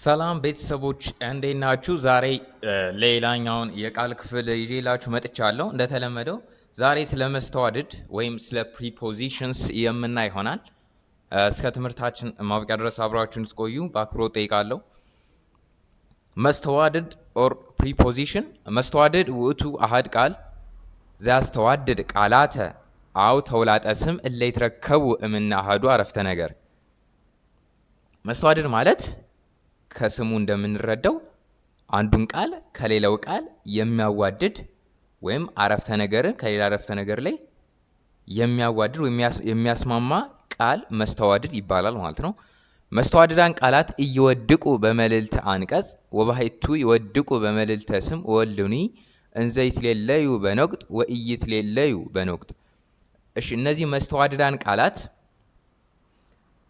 ሰላም ቤተሰቦች እንዴት ናችሁ? ዛሬ ሌላኛውን የቃል ክፍል ይዤላችሁ መጥቻለሁ። እንደተለመደው ዛሬ ስለ መስተዋድድ ወይም ስለ ፕሪፖዚሽንስ የምናይ ይሆናል። እስከ ትምህርታችን ማብቂያ ድረስ አብራችሁን ትቆዩ በአክብሮት ጠይቃለሁ። መስተዋድድ ኦር ፕሪፖዚሽን መስተዋድድ ውእቱ አሃድ ቃል ዘያስተዋድድ ቃላተ አው ተውላጠ ስም እለ ይትረከቡ እምነ አሃዱ አረፍተ ነገር። መስተዋድድ ማለት ከስሙ እንደምንረዳው አንዱን ቃል ከሌላው ቃል የሚያዋድድ ወይም አረፍተ ነገርን ከሌላ አረፍተ ነገር ላይ የሚያዋድድ ወይም የሚያስማማ ቃል መስተዋድድ ይባላል ማለት ነው። መስተዋድዳን ቃላት እየወድቁ በመልዕልተ አንቀጽ ወባሕቱ ይወድቁ በመልዕልተ ስም ወልዱኒ እንዘ ይትሌለዩ በነቁጥ ወኢይትሌለዩ በነቁጥ። እሺ፣ እነዚህ መስተዋድዳን ቃላት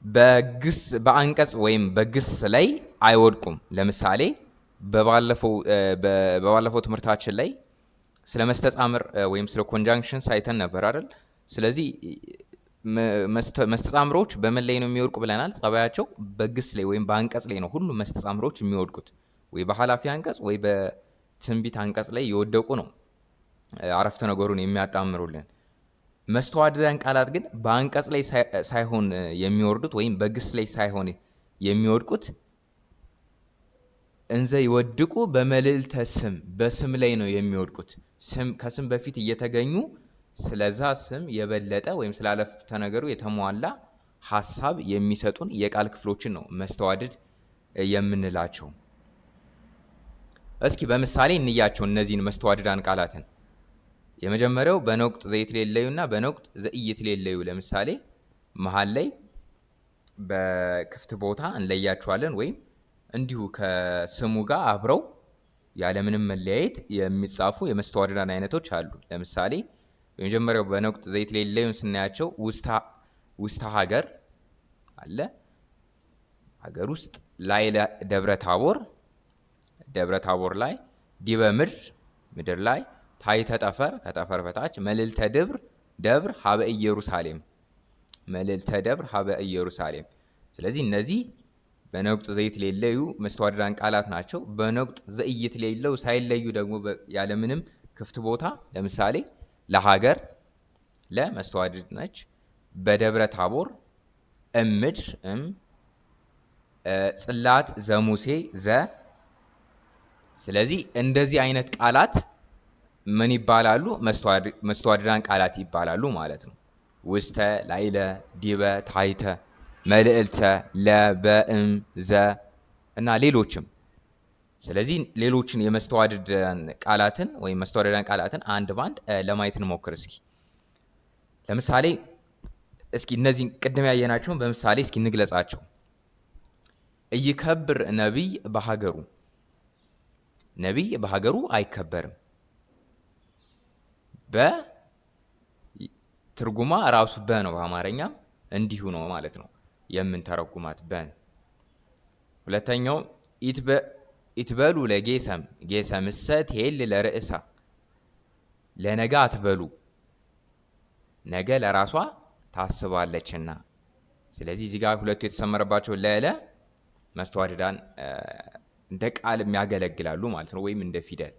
በግስ በአንቀጽ ወይም በግስ ላይ አይወድቁም። ለምሳሌ በባለፈው ትምህርታችን ላይ ስለ መስተጻምር ወይም ስለ ኮንጃንክሽንስ አይተን ነበር አይደል? ስለዚህ መስተጻምሮች በምን ላይ ነው የሚወድቁ ብለናል? ጸባያቸው በግስ ላይ ወይም በአንቀጽ ላይ ነው ሁሉም መስተጻምሮች የሚወድቁት። ወይ በኃላፊ አንቀጽ ወይ በትንቢት አንቀጽ ላይ የወደቁ ነው አረፍተ ነገሩን የሚያጣምሩልን። መስተዋድዳን ቃላት ግን በአንቀጽ ላይ ሳይሆን የሚወርዱት ወይም በግስ ላይ ሳይሆን የሚወድቁት እንዘ ይወድቁ በመልዕልተ ስም በስም ላይ ነው የሚወድቁት። ከስም በፊት እየተገኙ ስለዛ ስም የበለጠ ወይም ስለ አረፍተ ነገሩ የተሟላ ሀሳብ የሚሰጡን የቃል ክፍሎችን ነው መስተዋድድ የምንላቸው። እስኪ በምሳሌ እንያቸው እነዚህን መስተዋድዳን ቃላትን። የመጀመሪያው በነቁጥ ዘኢትሌለዩና በነቁጥ ዘኢይትሌለዩ። ለምሳሌ መሀል ላይ በክፍት ቦታ እንለያቸዋለን ወይም እንዲሁ ከስሙ ጋር አብረው ያለምንም መለያየት የሚጻፉ የመስተዋድዳን አይነቶች አሉ። ለምሳሌ የመጀመሪያው በነቁጥ ዘኢትሌለዩን ስናያቸው ውስተ ሀገር አለ፣ ሀገር ውስጥ፣ ላይ ደብረ ታቦር፣ ደብረ ታቦር ላይ፣ ዲበ ምድር፣ ምድር ላይ፣ ታሕተ ጠፈር፣ ከጠፈር በታች፣ መልዕልተ ደብር፣ ደብር ሀበ ኢየሩሳሌም፣ መልዕልተ ደብር ሀበ ኢየሩሳሌም። ስለዚህ እነዚህ በነቁጥ ዘኢትሌለዩ መስተዋድዳን ቃላት ናቸው። በነቁጥ ዘኢይትሌለዩ ሳይለዩ ደግሞ ያለምንም ክፍት ቦታ ለምሳሌ ለሀገር ለመስተዋድድ ነች። በደብረ ታቦር እምድር ጽላት ዘሙሴ ዘ። ስለዚህ እንደዚህ አይነት ቃላት ምን ይባላሉ? መስተዋድዳን ቃላት ይባላሉ ማለት ነው። ውስተ፣ ላይለ፣ ዲበ፣ ታሕተ፣ መልዕልተ፣ ለበእም፣ ዘ እና ሌሎችም። ስለዚህ ሌሎችን የመስተዋድዳን ቃላትን ወይም መስተዋድዳን ቃላትን አንድ ባንድ ለማየት እንሞክር። እስኪ ለምሳሌ እነዚህ ቅድም ያየናቸውን በምሳሌ እስኪ እንግለጻቸው። ኢይከብር ነቢይ በሀገሩ፣ ነቢይ በሀገሩ አይከበርም። በትርጉማ ራሱ በ ነው። በአማርኛም እንዲሁ ነው ማለት ነው የምንተረጉማት በን። ሁለተኛው ኢትበሉ ለጌሰም ጌሰምሰ ትሄል ለርእሳ፣ ለነገ አትበሉ ነገ ለራሷ ታስባለችና። ስለዚህ እዚህ ጋር ሁለቱ የተሰመረባቸው ለለ መስተዋድዳን እንደ ቃል የሚያገለግላሉ ማለት ነው ወይም እንደ ፊደል።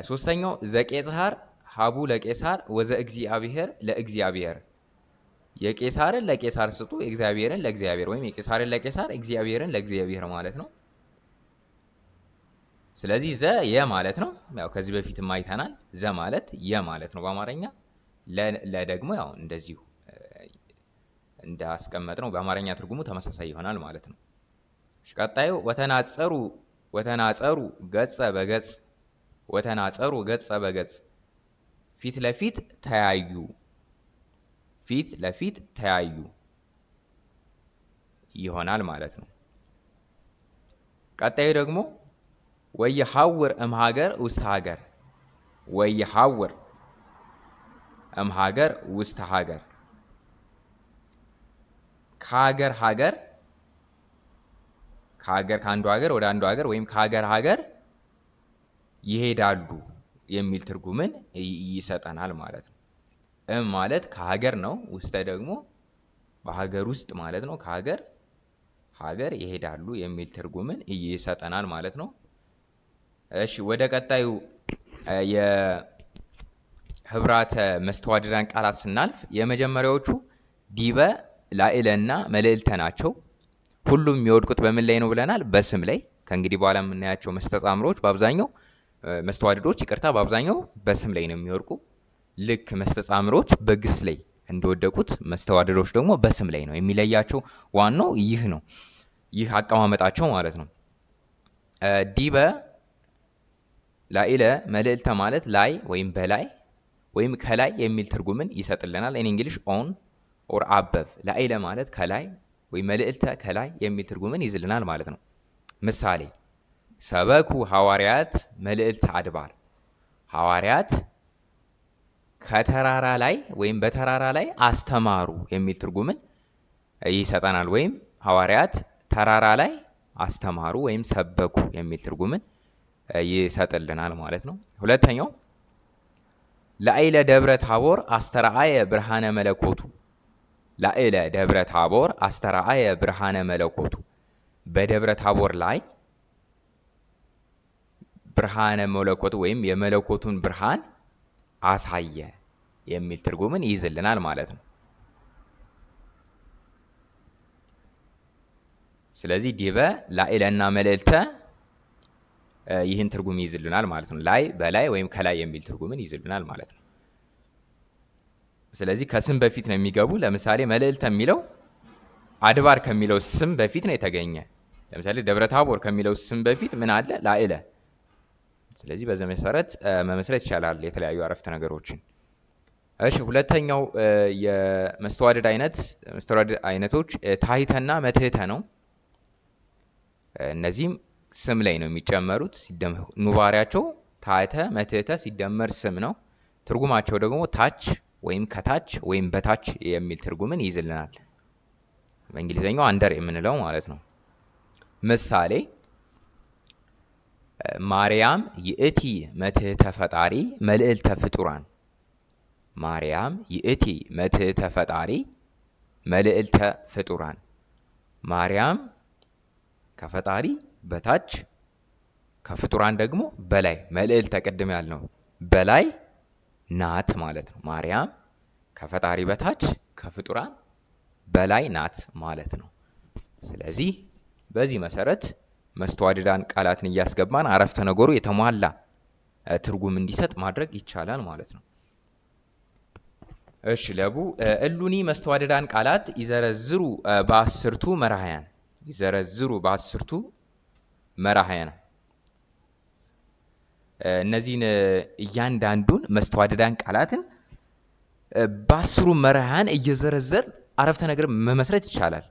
ሶስተኛው ዘቄጽሐር ሀቡ ለቄሳር ወዘ እግዚአብሔር ለእግዚአብሔር፣ የቄሳርን ለቄሳር ስጡ የእግዚአብሔርን ለእግዚአብሔር፣ ወይም የቄሳርን ለቄሳር እግዚአብሔርን ለእግዚአብሔር ማለት ነው። ስለዚህ ዘ የ ማለት ነው። ያው ከዚህ በፊትም አይተናል። ዘ ማለት የ ማለት ነው በአማርኛ። ለ ደግሞ ያው እንደዚሁ እንዳስቀመጥ ነው በአማርኛ ትርጉሙ ተመሳሳይ ይሆናል ማለት ነው። ቀጣዩ ወተናጸሩ ገጸ በገጽ፣ ወተናጸሩ ገጸ በገጽ፣ ፊት ለፊት ተያዩ፣ ፊት ለፊት ተያዩ ይሆናል ማለት ነው። ቀጣዩ ደግሞ ወይሐውር እምሀገር ውስተ ሀገር፣ ወይሐውር እምሀገር ውስተ ሀገር፣ ከሀገር ሀገር፣ ከሀገር ከአንዱ ሀገር ወደ አንዱ ሀገር ወይም ከሀገር ሀገር ይሄዳሉ የሚል ትርጉምን ይሰጠናል ማለት ነው። ማለት ከሀገር ነው። ውስተ ደግሞ በሀገር ውስጥ ማለት ነው። ከሀገር ሀገር ይሄዳሉ የሚል ትርጉምን ይሰጠናል ማለት ነው። እሺ ወደ ቀጣዩ የህብራተ መስተዋድዳን ቃላት ስናልፍ የመጀመሪያዎቹ ዲበ፣ ላዕለ እና መልዕልተ ናቸው። ሁሉም የሚወድቁት በምን ላይ ነው ብለናል? በስም ላይ። ከእንግዲህ በኋላ የምናያቸው መስተጻምሮች በአብዛኛው መስተዋድዶች በአብዛኛው በስም ላይ ነው የሚወድቁ። ልክ መስተጻምሮች በግስ ላይ እንደወደቁት መስተዋድዶች ደግሞ በስም ላይ ነው። የሚለያቸው ዋናው ይህ ነው፣ ይህ አቀማመጣቸው ማለት ነው። ዲበ፣ ላዕለ፣ መልዕልተ ማለት ላይ ወይም በላይ ወይም ከላይ የሚል ትርጉምን ይሰጥልናል። ኢን እንግሊሽ ኦን ኦር አበቭ። ላዕለ ማለት ከላይ ወይም መልዕልተ ከላይ የሚል ትርጉምን ይዝልናል ማለት ነው። ምሳሌ ሰበኩ ሐዋርያት መልዕልተ አድባር። ሐዋርያት ከተራራ ላይ ወይም በተራራ ላይ አስተማሩ የሚል ትርጉምን ይሰጠናል። ወይም ሐዋርያት ተራራ ላይ አስተማሩ ወይም ሰበኩ የሚል ትርጉምን ይሰጥልናል ማለት ነው። ሁለተኛው ላዕለ ደብረ ታቦር አስተርአየ ብርሃነ መለኮቱ። ላዕለ ደብረ ታቦር አስተርአየ ብርሃነ መለኮቱ። በደብረ ታቦር ላይ ብርሃነ መለኮቱ ወይም የመለኮቱን ብርሃን አሳየ የሚል ትርጉምን ይይዝልናል ማለት ነው። ስለዚህ ዲበ፣ ላዕለ እና መልዕልተ ይህን ትርጉም ይይዝልናል ማለት ነው። ላይ በላይ ወይም ከላይ የሚል ትርጉምን ይይዝልናል ማለት ነው። ስለዚህ ከስም በፊት ነው የሚገቡ። ለምሳሌ መልዕልተ የሚለው አድባር ከሚለው ስም በፊት ነው የተገኘ። ለምሳሌ ደብረ ታቦር ከሚለው ስም በፊት ምን አለ? ላዕለ። ስለዚህ በዚህ መሰረት መመስረት ይቻላል የተለያዩ አረፍተ ነገሮችን። እሺ ሁለተኛው የመስተዋድድ አይነቶች ታሕተና መትሕተ ነው። እነዚህም ስም ላይ ነው የሚጨመሩት። ኑባሪያቸው ታሕተ መትሕተ ሲደመር ስም ነው። ትርጉማቸው ደግሞ ታች ወይም ከታች ወይም በታች የሚል ትርጉምን ይይዝልናል። በእንግሊዝኛው አንደር የምንለው ማለት ነው። ምሳሌ ማርያም ይእቲ መትሕተ ፈጣሪ መልዕልተ ፍጡራን። ማርያም ይእቲ መትሕተ ፈጣሪ መልዕልተ ፍጡራን። ማርያም ከፈጣሪ በታች ከፍጡራን ደግሞ በላይ፣ መልዕልተ ቅድም ያልነው በላይ ናት ማለት ነው። ማርያም ከፈጣሪ በታች ከፍጡራን በላይ ናት ማለት ነው። ስለዚህ በዚህ መሰረት መስተዋድዳን ቃላትን እያስገባን አረፍተ ነገሩ የተሟላ ትርጉም እንዲሰጥ ማድረግ ይቻላል ማለት ነው። እሺ ለቡ እሉኒ መስተዋድዳን ቃላት ይዘረዝሩ በአስርቱ መራሕያን። ይዘረዝሩ በአስርቱ መራሕያን። እነዚህን እያንዳንዱን መስተዋድዳን ቃላትን በአስሩ መራሕያን እየዘረዘር አረፍተ ነገር መመስረት ይቻላል።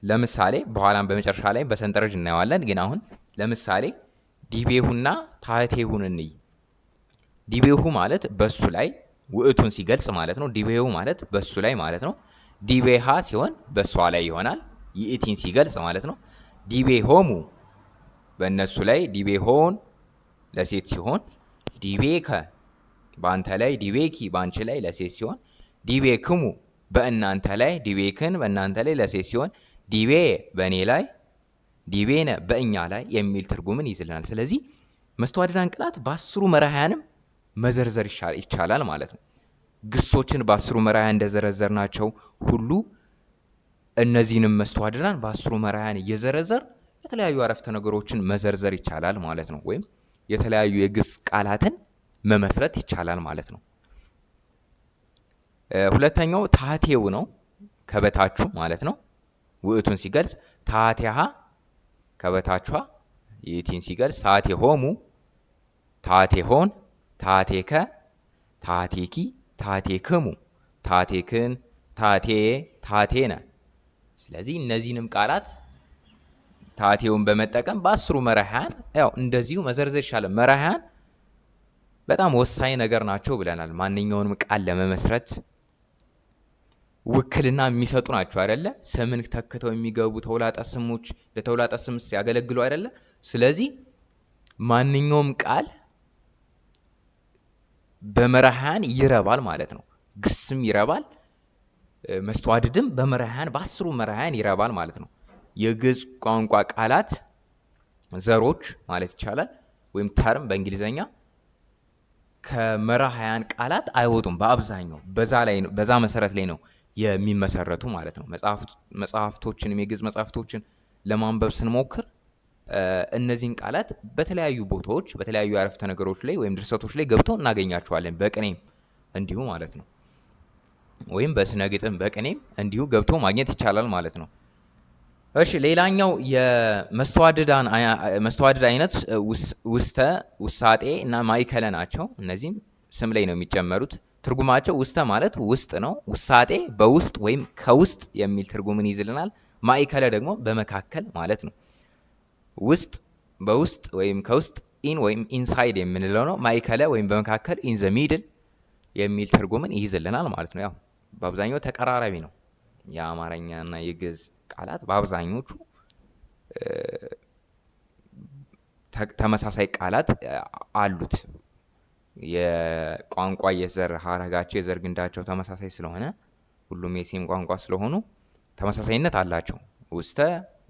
ለምሳሌ በኋላም በመጨረሻ ላይ በሰንጠረዥ እናየዋለን። ግን አሁን ለምሳሌ ዲቤሁና ታሕቴሁን እንይ። ዲቤሁ ማለት በሱ ላይ ውእቱን ሲገልጽ ማለት ነው። ዲቤሁ ማለት በሱ ላይ ማለት ነው። ዲቤሃ ሲሆን በሷ ላይ ይሆናል። ይእቲን ሲገልጽ ማለት ነው። ዲቤሆሙ በእነሱ ላይ፣ ዲቤሆን ለሴት ሲሆን፣ ዲቤከ በአንተ ላይ፣ ዲቤኪ በአንቺ ላይ ለሴት ሲሆን፣ ዲቤክሙ በእናንተ ላይ፣ ዲቤክን በእናንተ ላይ ለሴት ሲሆን፣ ዲቤ በእኔ ላይ፣ ዲቤነ በእኛ ላይ የሚል ትርጉምን ይዝልናል። ስለዚህ መስተዋድዳን ቃላት በአስሩ መራሕያንም መዘርዘር ይቻላል ማለት ነው። ግሶችን በአስሩ መራሕያን እንደዘረዘር ናቸው ሁሉ እነዚህንም መስተዋድዳን በአስሩ መራሕያን እየዘረዘር የተለያዩ አረፍተ ነገሮችን መዘርዘር ይቻላል ማለት ነው። ወይም የተለያዩ የግስ ቃላትን መመስረት ይቻላል ማለት ነው። ሁለተኛው ታሕቴው ነው፣ ከበታቹ ማለት ነው። ውእቱን ሲገልጽ ታሕቴሃ ከበታቿ፣ ይእቲን ሲገልጽ ታሕቴሆሙ ታሕቴሆን፣ ታሕቴከ ታሕቴኪ፣ ታሕቴክሙ፣ ታሕቴክን፣ ታሕቴ፣ ታሕቴነ። ስለዚህ እነዚህንም ቃላት ታሕቴውን በመጠቀም በአስሩ መራሕያን ያው እንደዚሁ መዘርዘር ይቻላል። መራሕያን በጣም ወሳኝ ነገር ናቸው ብለናል። ማንኛውንም ቃል ለመመስረት ውክልና የሚሰጡ ናቸው አይደለ? ስምን ተክተው የሚገቡ ተውላጠ ስሞች ለተውላጠ ስም ያገለግሉ አይደለ? ስለዚህ ማንኛውም ቃል በመራሕያን ይረባል ማለት ነው። ግስም ይረባል፣ መስተዋድድም በመራሕያን በአስሩ መራሕያን ይረባል ማለት ነው። የግዕዝ ቋንቋ ቃላት ዘሮች ማለት ይቻላል ወይም ተርም በእንግሊዘኛ ከመራሕያን ቃላት አይወጡም። በአብዛኛው በዛ መሰረት ላይ ነው የሚመሰረቱ ማለት ነው። መጽሐፍቶችን የግዕዝ መጽሐፍቶችን ለማንበብ ስንሞክር እነዚህን ቃላት በተለያዩ ቦታዎች በተለያዩ አረፍተ ነገሮች ላይ ወይም ድርሰቶች ላይ ገብተው እናገኛቸዋለን። በቅኔም እንዲሁ ማለት ነው። ወይም በስነ ግጥም በቅኔም እንዲሁ ገብቶ ማግኘት ይቻላል ማለት ነው። እሺ ሌላኛው የመስተዋድድ አይነት ውስተ፣ ውሳጤ እና ማእከለ ናቸው። እነዚህም ስም ላይ ነው የሚጨመሩት። ትርጉማቸው ውስተ ማለት ውስጥ ነው። ውሳጤ በውስጥ ወይም ከውስጥ የሚል ትርጉምን ይይዝልናል። ማእከለ ደግሞ በመካከል ማለት ነው። ውስጥ በውስጥ ወይም ከውስጥ ኢን ወይም ኢንሳይድ የምንለው ነው። ማእከለ ወይም በመካከል ኢን ዘ ሚድል የሚል ትርጉምን ይይዝልናል ማለት ነው። ያው በአብዛኛው ተቀራራቢ ነው። የአማርኛና የግዕዝ ቃላት በአብዛኞቹ ተመሳሳይ ቃላት አሉት። የቋንቋ የዘር ሀረጋቸው የዘር ግንዳቸው ተመሳሳይ ስለሆነ ሁሉም የሴም ቋንቋ ስለሆኑ ተመሳሳይነት አላቸው። ውስተ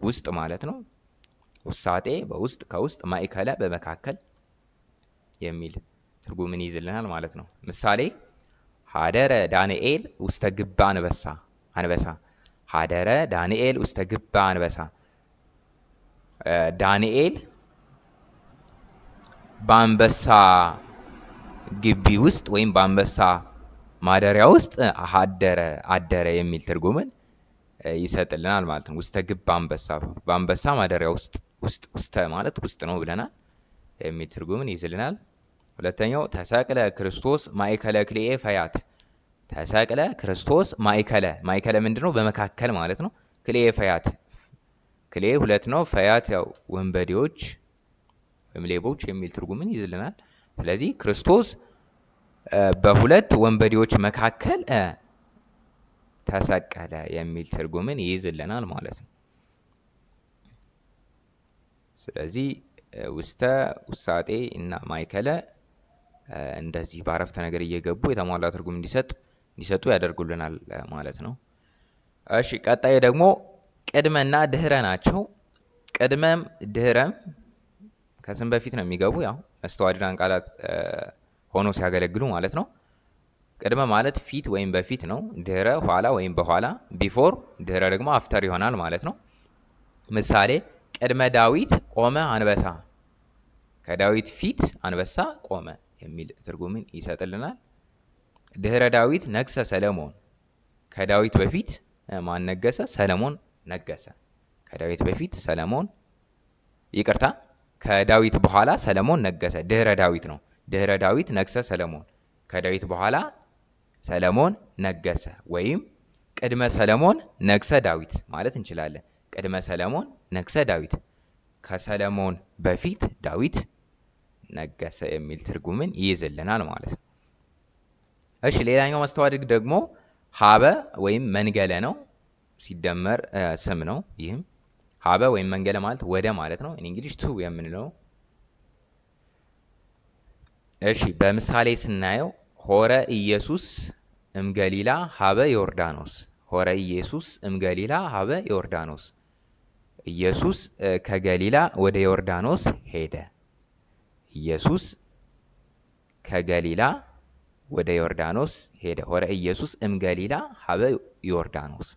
ውስጥ ማለት ነው። ውሳጤ በውስጥ ከውስጥ፣ ማእከለ በመካከል የሚል ትርጉምን ይይዝልናል ማለት ነው። ምሳሌ ሀደረ ዳንኤል ውስተ ግባ አንበሳ። ሀደረ ዳንኤል ውስተ ግባ አንበሳ። ዳንኤል በአንበሳ ግቢ ውስጥ ወይም በአንበሳ ማደሪያ ውስጥ አደረ የሚል ትርጉምን ይሰጥልናል ማለት ነው። ውስተ ግባ አንበሳ፣ በአንበሳ ማደሪያ ውስተ ማለት ውስጥ ነው ብለናል የሚል ትርጉምን ይይዝልናል። ሁለተኛው ተሰቅለ ክርስቶስ ማእከለ ክልኤ ፈያት። ተሰቅለ ክርስቶስ ማእከለ ምንድነው? በመካከል ማለት ነው። ክልኤ ፈያት፣ ክልኤ ሁለት ነው። ፈያት ያው ወንበዴዎች ወይም ሌቦች የሚል ትርጉምን ይይዝልናል። ስለዚህ ክርስቶስ በሁለት ወንበዴዎች መካከል ተሰቀለ የሚል ትርጉምን ይይዝልናል ማለት ነው። ስለዚህ ውስተ፣ ውሳጤ እና ማእከለ እንደዚህ በአረፍተ ነገር እየገቡ የተሟላ ትርጉም እንዲሰጡ ያደርጉልናል ማለት ነው። እሺ ቀጣይ ደግሞ ቅድመና ድህረ ናቸው። ቅድመም ድህረም ከስም በፊት ነው የሚገቡ፣ ያው መስተዋድዳን ቃላት ሆኖ ሲያገለግሉ ማለት ነው። ቅድመ ማለት ፊት ወይም በፊት ነው። ድህረ ኋላ ወይም በኋላ፣ ቢፎር። ድህረ ደግሞ አፍተር ይሆናል ማለት ነው። ምሳሌ ቅድመ ዳዊት ቆመ አንበሳ። ከዳዊት ፊት አንበሳ ቆመ የሚል ትርጉምን ይሰጥልናል። ድህረ ዳዊት ነግሰ ሰለሞን። ከዳዊት በፊት ማን ነገሰ? ሰለሞን ነገሰ። ከዳዊት በፊት ሰለሞን፣ ይቅርታ፣ ከዳዊት በኋላ ሰለሞን ነገሰ። ድህረ ዳዊት ነው። ድህረ ዳዊት ነግሰ ሰለሞን፣ ከዳዊት በኋላ ሰለሞን ነገሰ። ወይም ቅድመ ሰለሞን ነግሰ ዳዊት ማለት እንችላለን። ቅድመ ሰለሞን ነግሰ ዳዊት፣ ከሰለሞን በፊት ዳዊት ነገሰ የሚል ትርጉምን ይይዝልናል ማለት ነው። እሺ ሌላኛው መስተዋድድ ደግሞ ሀበ ወይም መንገለ ነው። ሲደመር ስም ነው። ይህም ሀበ ወይም መንገለ ማለት ወደ ማለት ነው። እንግሊሽ ቱ የምንለው። እሺ በምሳሌ ስናየው ሆረ ኢየሱስ እምገሊላ ሀበ ዮርዳኖስ። ሆረ ኢየሱስ እምገሊላ ሀበ ዮርዳኖስ። ኢየሱስ ከገሊላ ወደ ዮርዳኖስ ሄደ። ኢየሱስ ከገሊላ ወደ ዮርዳኖስ ሄደ። ሆረ ኢየሱስ እምገሊላ ሀበ ዮርዳኖስ።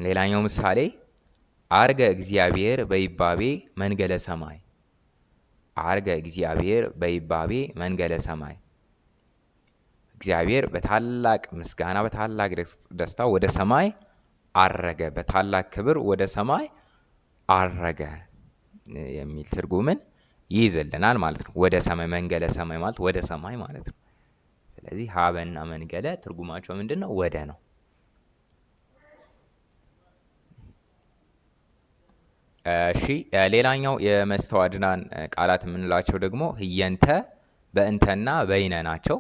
ሌላኛው ምሳሌ አርገ እግዚአብሔር በይባቤ መንገለ ሰማይ። አርገ እግዚአብሔር በይባቤ መንገለ ሰማይ። እግዚአብሔር በታላቅ ምስጋና በታላቅ ደስታ ወደ ሰማይ አረገ፣ በታላቅ ክብር ወደ ሰማይ አረገ የሚል ትርጉምን ይይዝልናል ማለት ነው። ወደ ሰማይ፣ መንገለ ሰማይ ማለት ወደ ሰማይ ማለት ነው። ስለዚህ ሀበና መንገለ ትርጉማቸው ምንድን ነው? ወደ ነው። እሺ ሌላኛው የመስተዋድዳን ቃላት የምንላቸው ደግሞ ህየንተ፣ በእንተና በይነ ናቸው።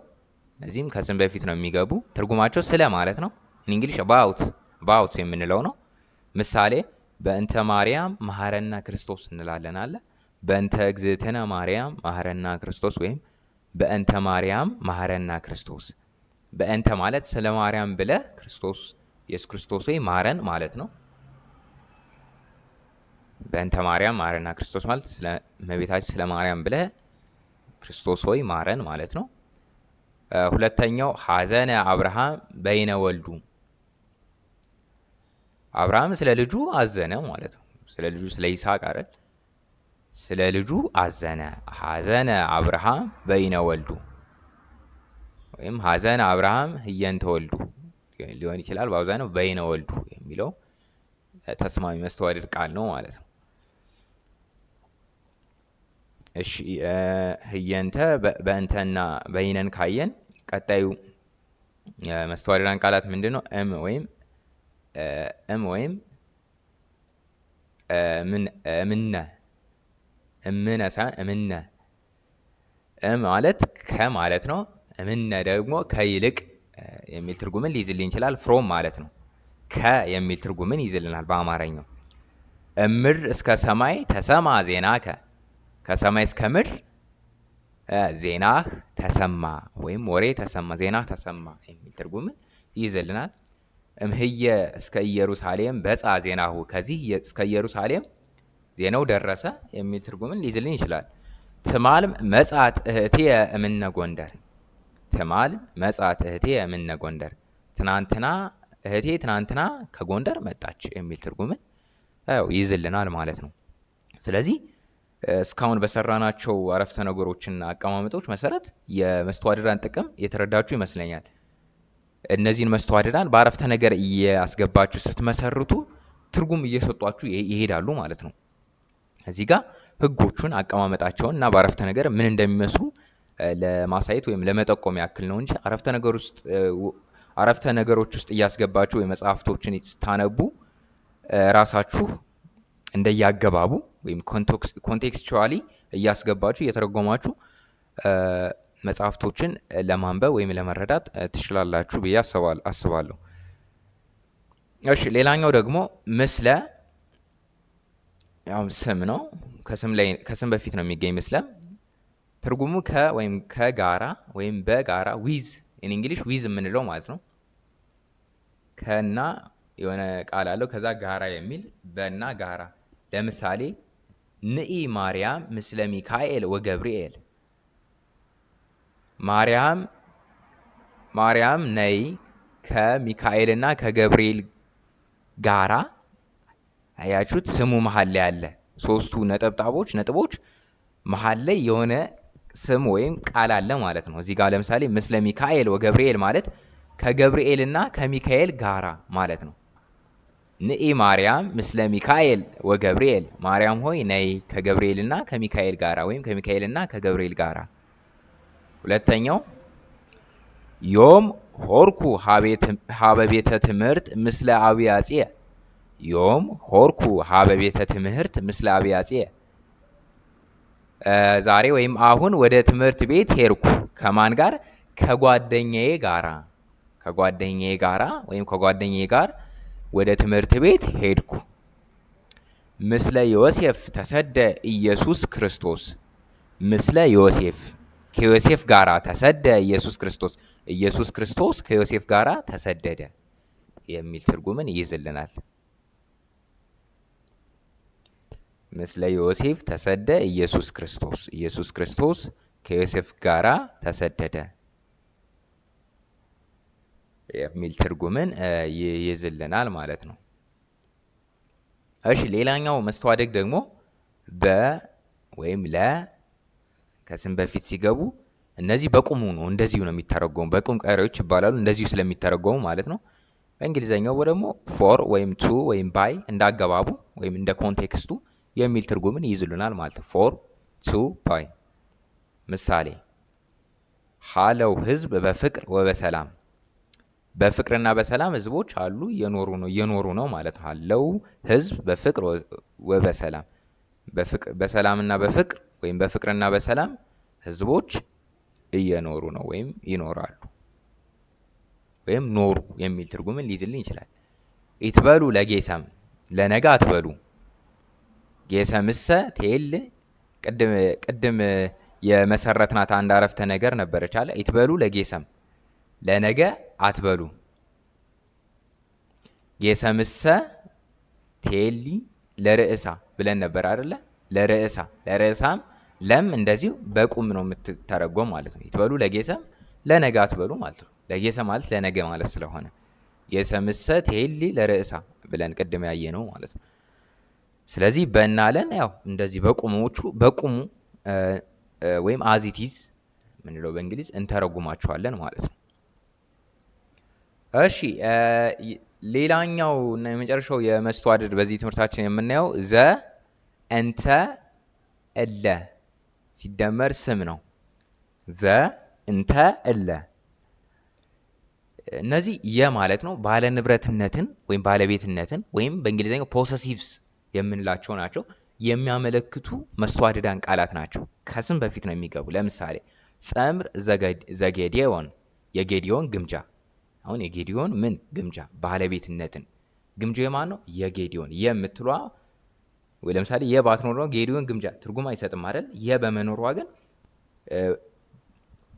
እነዚህም ከስም በፊት ነው የሚገቡ። ትርጉማቸው ስለ ማለት ነው። እንግሊሽ አባውት የምንለው ነው። ምሳሌ በእንተ ማርያም መሐረና ክርስቶስ እንላለን አለ። በእንተ እግዝእትነ ማርያም መሐረና ክርስቶስ ወይም በእንተ ማርያም መሐረና ክርስቶስ። በእንተ ማለት ስለ ማርያም ብለህ ክርስቶስ ኢየሱስ ክርስቶስ ሆይ ማረን ማለት ነው። በእንተ ማርያም ማረና ክርስቶስ ማለት ስለ እመቤታችን ስለ ማርያም ብለህ ክርስቶስ ሆይ ማረን ማለት ነው። ሁለተኛው ሐዘነ አብርሃም በይነ ወልዱ፣ አብርሃም ስለ ልጁ አዘነ ማለት ነው። ስለ ልጁ ስለ ይስሐቅ አይደል? ስለ ልጁ አዘነ። ሐዘነ አብርሃም በይነ ወልዱ ወይም ሐዘነ አብርሃም ህየንተ ወልዱ ሊሆን ይችላል። በአብዛኛው በይነ ወልዱ የሚለው ተስማሚ መስተዋድድ ቃል ነው ማለት ነው። እሺ ህየንተ በእንተና በይነን ካየን ቀጣዩ መስተዋድዳን ቃላት ምንድን ነው? እም ወይም እምነ እምነ ሳይሆን እምነ። እም ማለት ከማለት ነው። እምነ ደግሞ ከይልቅ የሚል ትርጉምን ሊይዝልን ይችላል። ፍሮም ማለት ነው። ከ የሚል ትርጉምን ይይዝልናል በአማርኛው። እምድር እስከ ሰማይ ተሰማ ዜናከ፣ ከሰማይ እስከ ምድር ዜናህ ተሰማ ወይም ወሬ ተሰማ፣ ዜናህ ተሰማ የሚል ትርጉምን ይይዝልናል። እምህየ እስከ ኢየሩሳሌም በጻ ዜናሁ፣ ከዚህ እስከ ኢየሩሳሌም ዜናው ደረሰ የሚል ትርጉምን ሊይዝልን ይችላል። ትማልም መጻት እህቴ እምነ ጎንደር፣ ትማልም መጻት እህቴ እምነ ጎንደር፣ ትናንትና እህቴ ትናንትና ከጎንደር መጣች የሚል ትርጉምን ይይዝልናል ማለት ነው። ስለዚህ እስካሁን በሰራናቸው አረፍተ ነገሮችና አቀማመጦች መሰረት የመስተዋድዳን ጥቅም የተረዳችሁ ይመስለኛል። እነዚህን መስተዋድዳን በአረፍተ ነገር እያስገባችሁ ስትመሰርቱ ትርጉም እየሰጧችሁ ይሄዳሉ ማለት ነው። እዚህ ጋር ህጎቹን አቀማመጣቸውን እና በአረፍተ ነገር ምን እንደሚመስሉ ለማሳየት ወይም ለመጠቆም ያክል ነው እንጂ አረፍተ ነገሮች ውስጥ እያስገባችሁ የመጽሐፍቶችን ስታነቡ ራሳችሁ እንደያገባቡ ወይም ኮንቴክስቹዋሊ እያስገባችሁ እየተረጎማችሁ መጽሐፍቶችን ለማንበብ ወይም ለመረዳት ትችላላችሁ ብዬ አስባለሁ። እሺ ሌላኛው ደግሞ ምስለ፣ ያው ስም ነው። ከስም በፊት ነው የሚገኝ ምስለ። ትርጉሙ ከ ወይም ከጋራ ወይም በጋራ ዊዝ ኢን እንግሊሽ ዊዝ የምንለው ማለት ነው። ከና የሆነ ቃል አለው፣ ከዛ ጋራ የሚል በና ጋራ። ለምሳሌ ንኢ ማርያም ምስለ ሚካኤል ወገብርኤል፣ ማርያም ነይ ከሚካኤልና ከገብርኤል ጋራ። አያችሁት? ስሙ መሀል ላይ ያለ ሶስቱ ነጥቦች መሀል ላይ የሆነ ስም ወይም ቃል አለ ማለት ነው። እዚህ ጋር ለምሳሌ ምስለ ሚካኤል ወገብርኤል ማለት ከገብርኤልና ከሚካኤል ጋራ ማለት ነው። ንኢ ማርያም ምስለ ሚካኤል ወገብርኤል፣ ማርያም ሆይ ነይ ከገብርኤልና ከሚካኤል ጋራ ወይም ከሚካኤልና ከገብርኤል ጋራ። ሁለተኛው ዮም ሆርኩ ሀበ ቤተ ትምህርት ምስለ አብያጽየ፣ ዮም ሆርኩ ሀበ ቤተ ትምህርት ምስለ አብያጽየ፣ ዛሬ ወይም አሁን ወደ ትምህርት ቤት ሄድኩ። ከማን ጋር? ከጓደኛዬ ጋራ ወይም ከጓደኛዬ ጋር ወደ ትምህርት ቤት ሄድኩ። ምስለ ዮሴፍ ተሰደ ኢየሱስ ክርስቶስ፣ ምስለ ዮሴፍ ከዮሴፍ ጋራ ተሰደ ኢየሱስ ክርስቶስ፣ ኢየሱስ ክርስቶስ ከዮሴፍ ጋራ ተሰደደ የሚል ትርጉምን ይይዝልናል። ምስለ ዮሴፍ ተሰደ ኢየሱስ ክርስቶስ፣ ኢየሱስ ክርስቶስ ከዮሴፍ ጋራ ተሰደደ የሚል ትርጉምን ይይዝልናል ማለት ነው። እሺ ሌላኛው መስተዋድድ ደግሞ በ ወይም ለ ከስም በፊት ሲገቡ እነዚህ በቁሙ ነው፣ እንደዚሁ ነው የሚተረጎሙ። በቁም ቀሪዎች ይባላሉ እንደዚሁ ስለሚተረጎሙ ማለት ነው። በእንግሊዘኛው ደግሞ ፎር ወይም ቱ ወይም ባይ እንዳገባቡ ወይም እንደ ኮንቴክስቱ የሚል ትርጉምን ይይዝልናል ማለት ነው። ፎር ቱ ባይ። ምሳሌ ሀለው ህዝብ በፍቅር ወበሰላም፣ በፍቅርና በሰላም ህዝቦች አሉ እየኖሩ ነው ማለት ነው። ሀለው ህዝብ በፍቅር ወበሰላም፣ በሰላምና በፍቅር ወይም በፍቅርና በሰላም ህዝቦች እየኖሩ ነው ወይም ይኖራሉ ወይም ኖሩ የሚል ትርጉምን ሊይዝልን ይችላል። ኢትበሉ ለጌሰም፣ ለነገ አትበሉ። ጌሰምሰ ቴል ቅድም የመሰረትናት አንድ አረፍተ ነገር ነበረች አለ። ኢትበሉ ለጌሰም፣ ለነገ አትበሉ። ጌሰምሰ ቴሊ ለርእሳ ብለን ነበር አይደለ? ለርእሳም ለም እንደዚሁ በቁም ነው የምትተረጎም ማለት ነው። ይትበሉ ለጌሰም ለነገ አትበሉ ማለት ነው። ለጌሰ ማለት ለነገ ማለት ስለሆነ ጌሰምሰ ቴሊ ለርእሳ ብለን ቅድም ያየ ነው ማለት ነው። ስለዚህ በእናለን ያው እንደዚህ በቁሙ ወይም አዚቲዝ ምንለው በእንግሊዝ እንተረጉማቸዋለን ማለት ነው። እሺ ሌላኛው እና የመጨረሻው የመስተዋድድ በዚህ ትምህርታችን የምናየው ዘ እንተ እለ ሲደመር ስም ነው። ዘ እንተ እለ እነዚህ ማለት ነው ባለ ንብረትነትን ወይም ባለቤትነትን ወይም በእንግሊዝኛው ፖሰሲቭስ የምንላቸው ናቸው የሚያመለክቱ መስተዋድዳን ቃላት ናቸው። ከስም በፊት ነው የሚገቡ። ለምሳሌ ጸምር ዘጌዴዎን የጌዲዮን ግምጃ። አሁን የጌዲዮን ምን ግምጃ ባለቤትነትን ግምጃ የማን ነው? የጌዲዮን የምትሏ ወይ ለምሳሌ የባትኖር ነው ጌዲዮን ግምጃ ትርጉም አይሰጥም አይደል? በመኖሯ ግን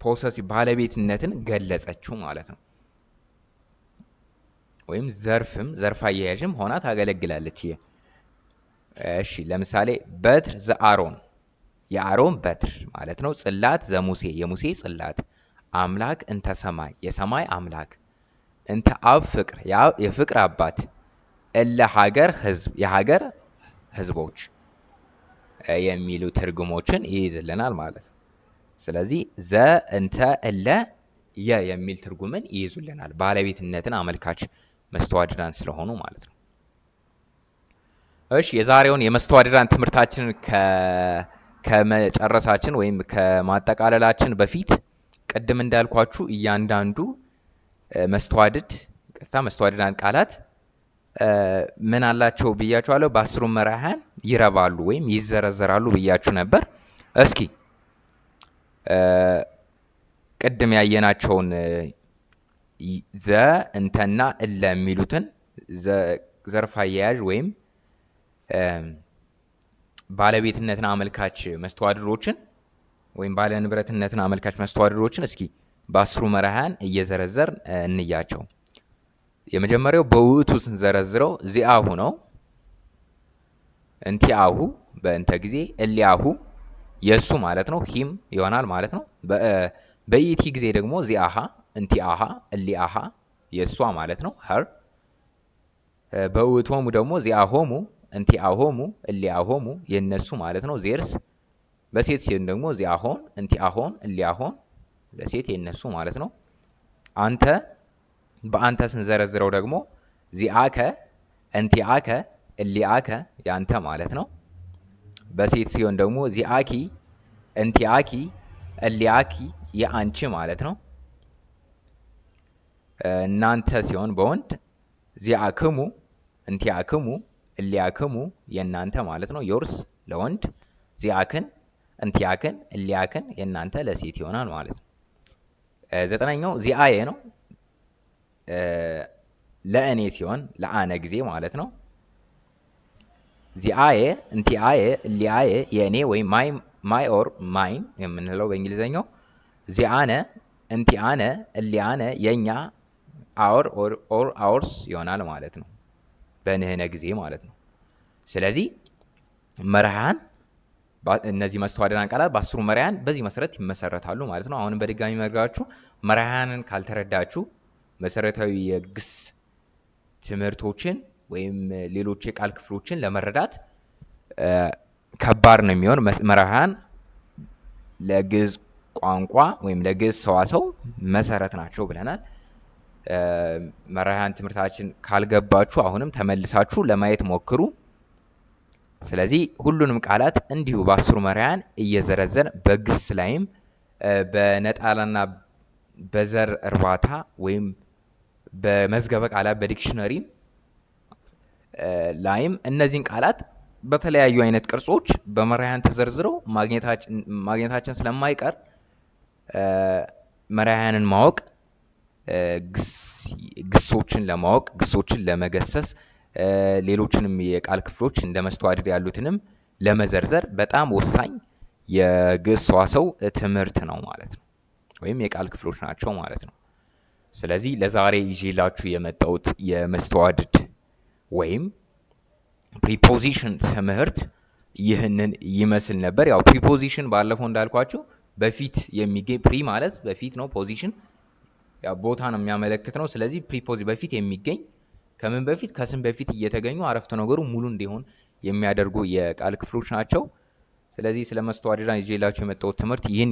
ፖሰሲቭ ባለቤትነትን ገለጸችው ማለት ነው። ወይም ዘርፍ አያያዥም ሆና ታገለግላለች። እሺ ለምሳሌ በትር ዘአሮን የአሮን በትር ማለት ነው። ጽላት ዘሙሴ የሙሴ ጽላት። አምላክ እንተ ሰማይ የሰማይ አምላክ። እንተ አብ ፍቅር የፍቅር አባት። እለ ሀገር ህዝብ የሀገር ህዝቦች የሚሉ ትርጉሞችን ይይዝልናል ማለት ነው። ስለዚህ ዘ እንተ እለ የሚል ትርጉምን ይይዙልናል ባለቤትነትን አመልካች መስተዋድዳን ስለሆኑ ማለት ነው። እሺ የዛሬውን የመስተዋድዳን ትምህርታችንን ከመጨረሳችን ወይም ከማጠቃለላችን በፊት ቅድም እንዳልኳችሁ እያንዳንዱ መስተዋድዳን ቃላት ምን አላቸው ብያችኋለሁ። በአስሩ መራሕያን ይረባሉ ወይም ይዘረዘራሉ ብያችሁ ነበር። እስኪ ቅድም ያየናቸውን ዘ እንተና እለ የሚሉትን ዘርፍ አያያዥ ወይም ባለቤትነትን አመልካች መስተዋድሮችን ወይም ባለ ንብረትነትን አመልካች መስተዋድሮችን እስኪ በአስሩ መራሕያን እየዘረዘር እንያቸው። የመጀመሪያው በውእቱ ስንዘረዝረው ዚአሁ ነው። እንቲአሁ በእንተ ጊዜ እሊአሁ የሱ ማለት ነው። ሂም ይሆናል ማለት ነው። በኢቲ ጊዜ ደግሞ ዚአሃ እንቲአሃ እሊአሃ የሷ ማለት ነው። ሀር በውእቶሙ ደግሞ ዚአሆሙ እንቲአሆሙ እሊአሆሙ የነሱ ማለት ነው። ዜርስ በሴት ሲሆን ደግሞ ዚአሆን እንቲአሆን እሊአሆን ለሴት የነሱ ማለት ነው። አንተ በአንተ ስንዘረዝረው ደግሞ ዚአከ እንቲአከ እሊአከ ያንተ ማለት ነው። በሴት ሲሆን ደግሞ ዚአኪ እንቲአኪ እሊአኪ የአንቺ ማለት ነው። እናንተ ሲሆን በወንድ ዚአክሙ እንቲአክሙ እሊአክሙ የእናንተ ማለት ነው። ዮርስ ለወንድ ዚአክን እንቲአክን እሊአክን የእናንተ ለሴት ይሆናል ማለት ነው። ዘጠነኛው ዚአየ ነው። ለእኔ ሲሆን ለአነ ጊዜ ማለት ነው። ዚአየ እንቲአየ እሊአየ የእኔ ወይም ማይ ኦር ማይን የምንለው በእንግሊዘኛው። ዚአነ እንቲአነ እሊአነ የኛ አወር ኦር አወርስ ይሆናል ማለት ነው። በንህነ ጊዜ ማለት ነው። ስለዚህ መራሕያን እነዚህ መስተዋድዳን ቃላት በአስሩ መራሕያን በዚህ መሰረት ይመሰረታሉ ማለት ነው። አሁንም በድጋሚ መርጋችሁ መራሕያንን ካልተረዳችሁ መሰረታዊ የግስ ትምህርቶችን ወይም ሌሎች የቃል ክፍሎችን ለመረዳት ከባድ ነው የሚሆን። መራሕያን ለግዕዝ ቋንቋ ወይም ለግዕዝ ሰዋሰው መሰረት ናቸው ብለናል። መራሕያን ትምህርታችን ካልገባችሁ አሁንም ተመልሳችሁ ለማየት ሞክሩ። ስለዚህ ሁሉንም ቃላት እንዲሁ በአስሩ መራሕያን እየዘረዘን በግስ ላይም በነጠላና በዘር እርባታ ወይም በመዝገበ ቃላት በዲክሽነሪ ላይም እነዚህን ቃላት በተለያዩ አይነት ቅርጾች በመራሕያን ተዘርዝረው ማግኘታችን ስለማይቀር መራሕያንን ማወቅ ግሶችን ለማወቅ ግሶችን ለመገሰስ ሌሎችንም የቃል ክፍሎች እንደ መስተዋድድ ያሉትንም ለመዘርዘር በጣም ወሳኝ የግዕዝ ሰዋሰው ትምህርት ነው ማለት ነው፣ ወይም የቃል ክፍሎች ናቸው ማለት ነው። ስለዚህ ለዛሬ ይዤላችሁ የመጣሁት የመስተዋድድ ወይም ፕሪፖዚሽን ትምህርት ይህንን ይመስል ነበር። ያው ፕሪፖዚሽን ባለፈው እንዳልኳችሁ በፊት የሚገኝ ፕሪ ማለት በፊት ነው፣ ፖዚሽን ያው ቦታ ነው የሚያመለክት ነው። ስለዚህ በፊት የሚገኝ ከምን በፊት ከስም በፊት እየተገኙ አረፍተ ነገሩ ሙሉ እንዲሆን የሚያደርጉ የቃል ክፍሎች ናቸው። ስለዚህ ስለ መስተዋድዳን ይዤላችሁ የመጣሁት ትምህርት ይህን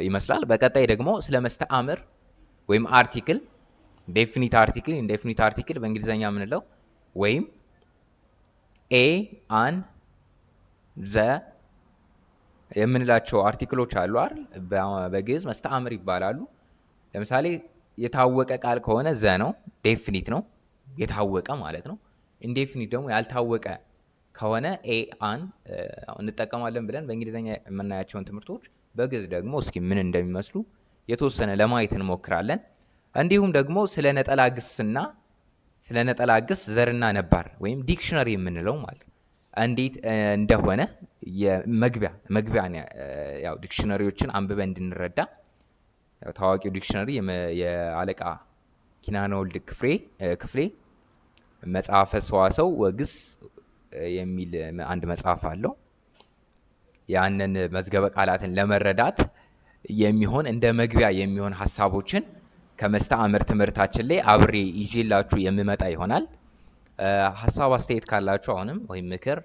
ይመስላል። በቀጣይ ደግሞ ስለ መስተአምር ወይም አርቲክል፣ ዴፊኒት አርቲክል፣ ኢንዴፊኒት አርቲክል በእንግሊዝኛ የምንለው ወይም ኤ፣ አን፣ ዘ የምንላቸው አርቲክሎች አሉ አይደል? በግዕዝ መስተአምር ይባላሉ። ለምሳሌ የታወቀ ቃል ከሆነ ዘ ነው፣ ዴፊኒት ነው፣ የታወቀ ማለት ነው። ኢንዴፊኒት ደግሞ ያልታወቀ ከሆነ ኤ፣ አን እንጠቀማለን ብለን በእንግሊዝኛ የምናያቸውን ትምህርቶች በግዕዝ ደግሞ እስኪ ምን እንደሚመስሉ የተወሰነ ለማየት እንሞክራለን። እንዲሁም ደግሞ ስለ ነጠላ ግስና ስለ ነጠላ ግስ ዘርና ነባር ወይም ዲክሽነሪ የምንለው ማለት እንዴት እንደሆነ መግቢያ ያው ዲክሽነሪዎችን አንብበን እንድንረዳ ታዋቂው ዲክሽነሪ የአለቃ ኪዳነወልድ ክፍሌ መጽሐፈ ሰዋሰው ወግስ የሚል አንድ መጽሐፍ አለው። ያንን መዝገበ ቃላትን ለመረዳት የሚሆን እንደ መግቢያ የሚሆን ሀሳቦችን ከመስተአምር ትምህርታችን ላይ አብሬ ይዤላችሁ የምመጣ ይሆናል። ሀሳብ አስተያየት ካላችሁ አሁንም ወይም ምክር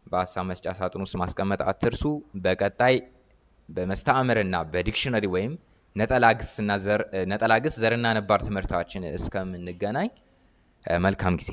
በሀሳብ መስጫ ሳጥን ውስጥ ማስቀመጥ አትርሱ። በቀጣይ በመስተአምርና በዲክሽነሪ ወይም ነጠላ ግስ ዘርና ነባር ትምህርታችን እስከምንገናኝ መልካም ጊዜ